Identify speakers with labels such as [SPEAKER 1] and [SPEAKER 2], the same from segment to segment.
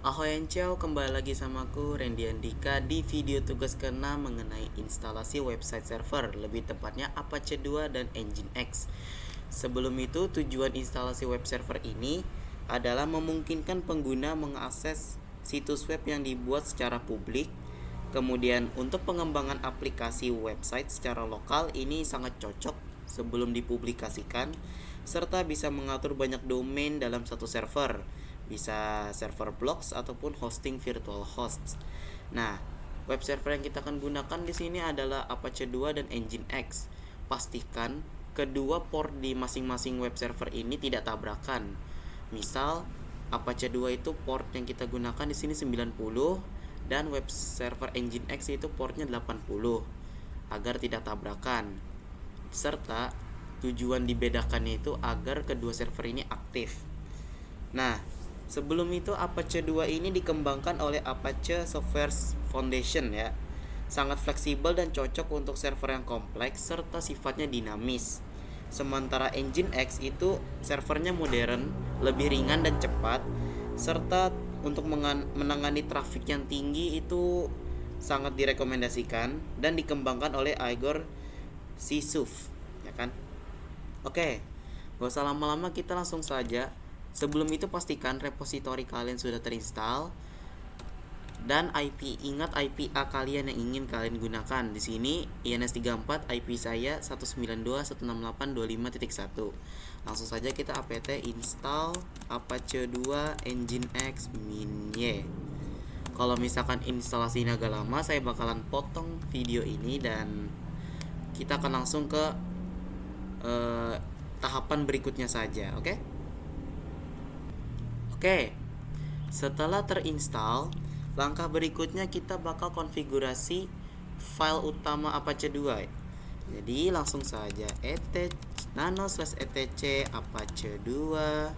[SPEAKER 1] Ahoy Enceo, kembali lagi sama aku Randy Andika di video tugas ke-6 mengenai instalasi website server, lebih tepatnya Apache 2 dan Nginx. Sebelum itu, tujuan instalasi web server ini adalah memungkinkan pengguna mengakses situs web yang dibuat secara publik. Kemudian untuk pengembangan aplikasi website secara lokal ini sangat cocok sebelum dipublikasikan, serta bisa mengatur banyak domain dalam satu server, bisa server blocks ataupun hosting virtual hosts. Nah, web server yang kita akan gunakan di sini adalah Apache 2 dan Nginx. Pastikan kedua port di masing-masing web server ini tidak tabrakan. Misal Apache 2 itu port yang kita gunakan di sini 90 dan web server Nginx itu portnya 80 agar tidak tabrakan. Serta tujuan dibedakannya itu agar kedua server ini aktif. Nah, sebelum itu Apache 2 ini dikembangkan oleh Apache Software Foundation ya. Sangat fleksibel dan cocok untuk server yang kompleks serta sifatnya dinamis. Sementara Nginx itu servernya modern, lebih ringan dan cepat, serta untuk menangani traffic yang tinggi itu sangat direkomendasikan dan dikembangkan oleh Igor Sisuf, ya kan? Oke, gak usah lama-lama, kita langsung saja. Sebelum itu pastikan repositori kalian sudah terinstall dan ingat IP A kalian yang ingin kalian gunakan. Di sini INS34, IP saya 192.168.25.1. Langsung saja kita apt install Apache 2 Nginx minye. Kalau misalkan instalasi ini agak lama, saya bakalan potong video ini dan kita akan langsung ke tahapan berikutnya saja, oke? Oke, setelah terinstall, langkah berikutnya kita bakal konfigurasi file utama Apache 2. Jadi langsung saja nano/etc apache 2.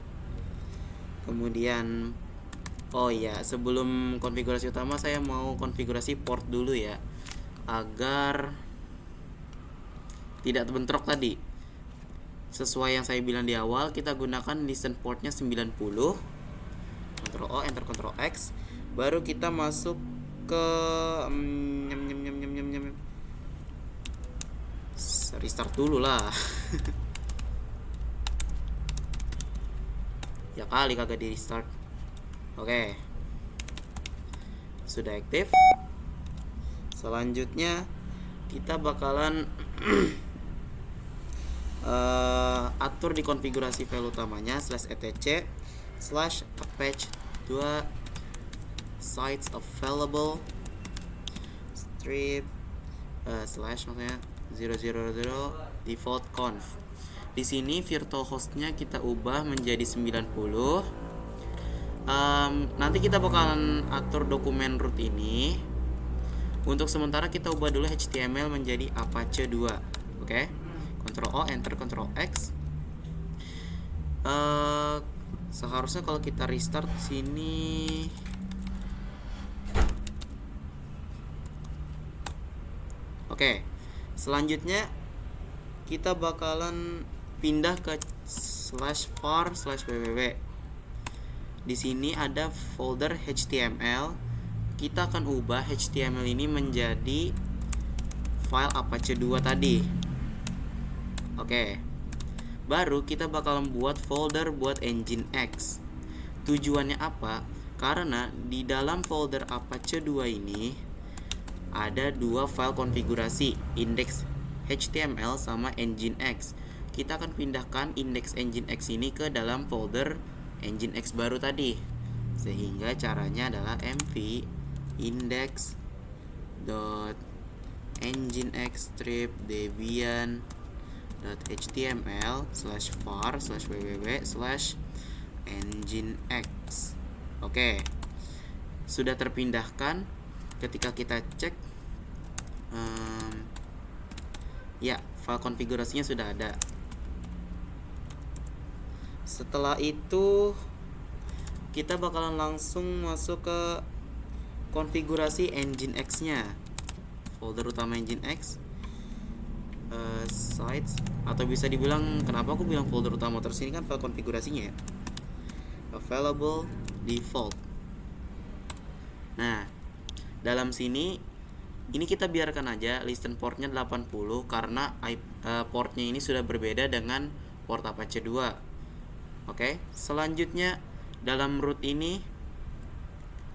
[SPEAKER 1] Kemudian oh ya, sebelum konfigurasi utama saya mau konfigurasi port dulu ya, agar tidak terbentrok tadi. Sesuai yang saya bilang di awal, kita gunakan listen portnya 90. Ctrl O, enter Ctrl X. Baru kita masuk ke restart dulu lah. Ya kali kagak di restart. Oke, sudah aktif. Selanjutnya kita bakalan atur di konfigurasi file utamanya /etc/apache 2 sites available strip slash maksudnya 000 default conf. Di sini virtual hostnya kita ubah menjadi 90. Nanti kita bakalan atur dokumen root ini. Untuk sementara kita ubah dulu HTML menjadi Apache 2. Oke. Ctrl O, enter Ctrl X. Seharusnya kalau kita restart sini oke. Selanjutnya kita bakalan pindah ke /var/www. Di sini ada folder HTML. Kita akan ubah HTML ini menjadi file Apache 2 tadi. Oke. Baru kita bakal membuat folder buat Nginx. Tujuannya apa? Karena di dalam folder Apache 2 ini ada dua file konfigurasi, index HTML sama Nginx. Kita akan pindahkan index Nginx ini ke dalam folder Nginx baru tadi. Sehingga caranya adalah mv index.nginx strip debian html/var/www/nginx. Oke, sudah terpindahkan. Ketika kita cek, ya, file konfigurasinya sudah ada. Setelah itu kita bakalan langsung masuk ke konfigurasi Nginx-nya. Folder utama Nginx, sites, atau bisa dibilang, kenapa aku bilang folder utama terus, ini kan file konfigurasinya ya. Available default. Nah, dalam sini ini kita biarkan aja listen portnya 80 karena portnya ini sudah berbeda dengan port Apache 2. Oke, selanjutnya dalam root ini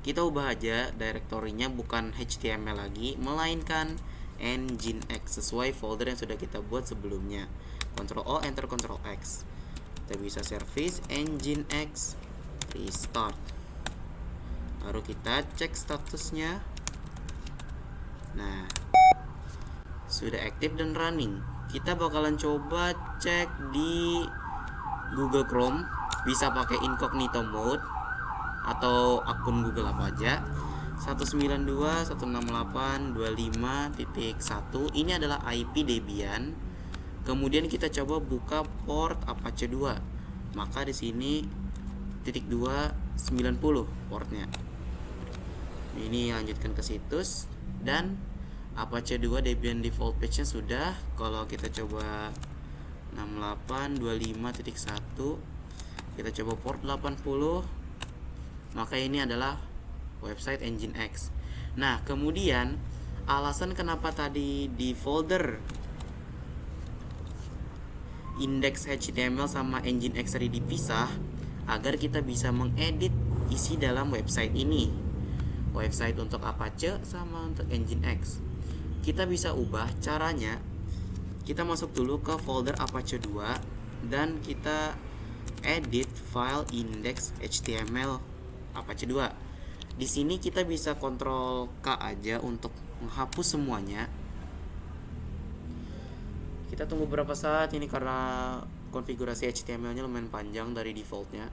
[SPEAKER 1] kita ubah aja direktorinya bukan HTML lagi, melainkan Nginx sesuai folder yang sudah kita buat sebelumnya. Ctrl O, Enter, Ctrl X. Kita bisa service Nginx restart. Baru kita cek statusnya. Nah, sudah aktif dan running. Kita bakalan coba cek di Google Chrome, bisa pakai incognito mode atau akun Google apa aja. 192.168.25.1 ini adalah IP Debian. Kemudian kita coba buka port Apache 2. Maka di sini titik 290 portnya. Ini lanjutkan ke situs dan Apache 2 Debian default page-nya sudah. Kalau kita coba 68.25.1, kita coba port 80, maka ini adalah website Nginx. Nah, kemudian alasan kenapa tadi di folder index HTML sama Nginx tadi dipisah, agar kita bisa mengedit isi dalam website ini. Website untuk Apache sama untuk Nginx. Kita bisa ubah caranya. Kita masuk dulu ke folder Apache 2 dan kita edit file index HTML Apache 2. Di sini kita bisa Ctrl K aja untuk menghapus semuanya. Kita tunggu beberapa saat ini karena konfigurasi HTML-nya lumayan panjang dari defaultnya.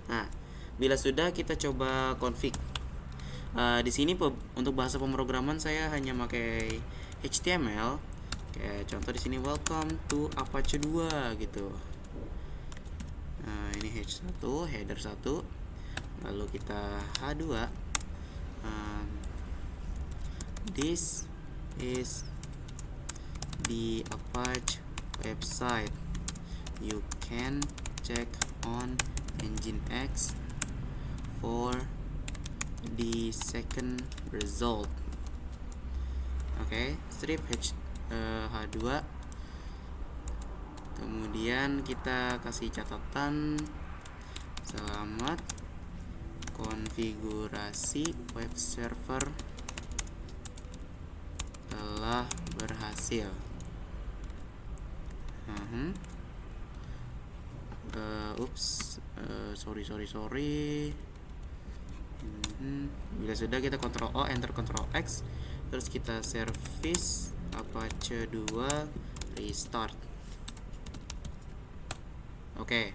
[SPEAKER 1] Nah, bila sudah kita coba config. Di sini untuk bahasa pemrograman saya hanya pakai HTML. Kayak contoh di sini welcome to Apache 2 gitu. Nah, ini H1, header 1. Lalu kita H2. This is the Apache website. You can check on Nginx for the second result. Oke, strip H2. Kemudian kita kasih catatan selamat konfigurasi web server telah berhasil. Sorry. Bila sudah kita Ctrl O, Enter, Ctrl X, terus kita service Apache 2 restart. Oke.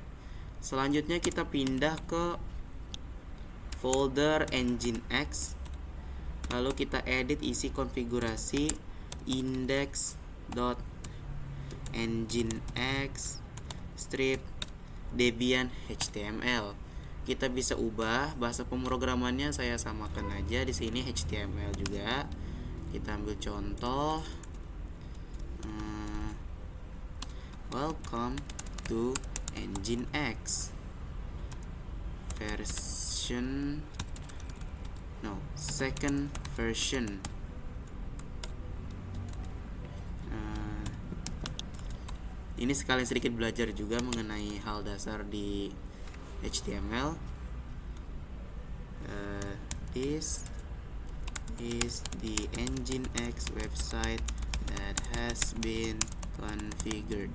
[SPEAKER 1] Selanjutnya kita pindah ke folder Nginx. Lalu kita edit isi konfigurasi index.nginx strip Debian HTML. Kita bisa ubah bahasa pemrogramannya, saya samakan aja di sini HTML juga. Kita ambil contoh welcome to Nginx second version. Ini sekalian sedikit belajar juga mengenai hal dasar di HTML. This is the Nginx website that has been configured.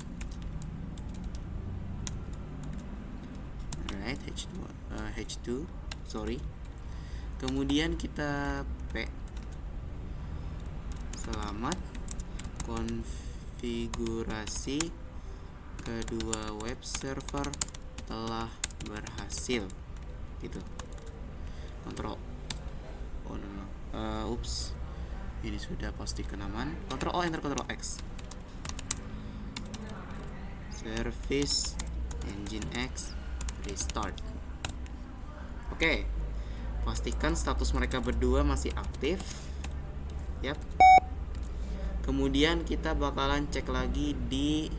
[SPEAKER 1] Alright, H2, sorry. Kemudian kita P. Selamat konfigurasi kedua web server telah berhasil. Gitu. Kontrol. Ini sudah pastikan aman. Ctrl O, Enter, Ctrl X. Service Nginx restart. Oke. Pastikan status mereka berdua masih aktif. Yap. Kemudian kita bakalan cek lagi di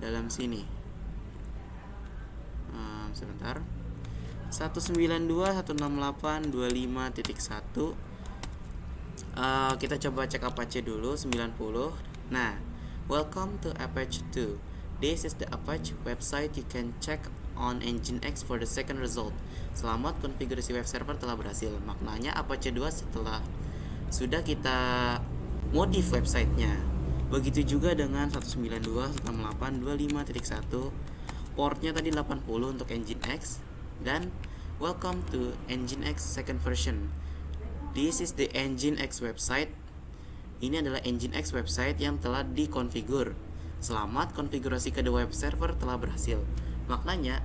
[SPEAKER 1] dalam sini. sebentar. 192.168.25.1. Kita coba cek Apache dulu 90. Nah, welcome to Apache 2. This is the Apache website you can check on Nginx for the second result. Selamat, konfigurasi web server telah berhasil. Maknanya Apache 2 setelah sudah kita modif websitenya. Begitu juga dengan 192.168.25.1. Portnya tadi 80 untuk Nginx. Dan welcome to Nginx second version. This is the Nginx website. Ini adalah Nginx website yang telah dikonfigur. Selamat, konfigurasi kedua web server telah berhasil. Maknanya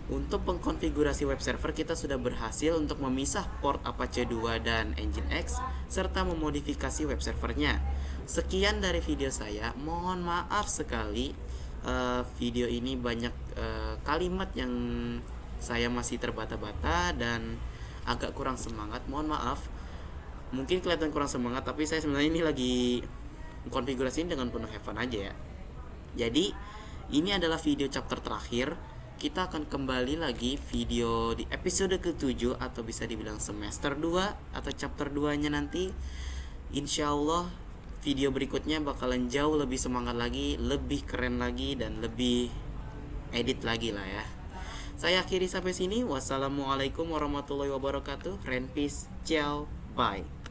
[SPEAKER 1] untuk pengkonfigurasi web server kita sudah berhasil untuk memisah port Apache 2 dan Nginx serta memodifikasi web servernya. Sekian dari video saya. Mohon maaf sekali video ini banyak kalimat yang saya masih terbata-bata dan agak kurang semangat. Mohon maaf. Mungkin kelihatan kurang semangat, tapi saya sebenarnya ini lagi konfigurasiin dengan penuh have fun aja ya. Jadi ini adalah video chapter terakhir. Kita akan kembali lagi video di episode ke-7 atau bisa dibilang semester 2 atau chapter 2-nya nanti. Insya Allah video berikutnya bakalan jauh lebih semangat lagi, lebih keren lagi, dan lebih edit lagi lah ya. Saya akhiri sampai sini. Wassalamualaikum warahmatullahi wabarakatuh. Renpis, ciao, bye.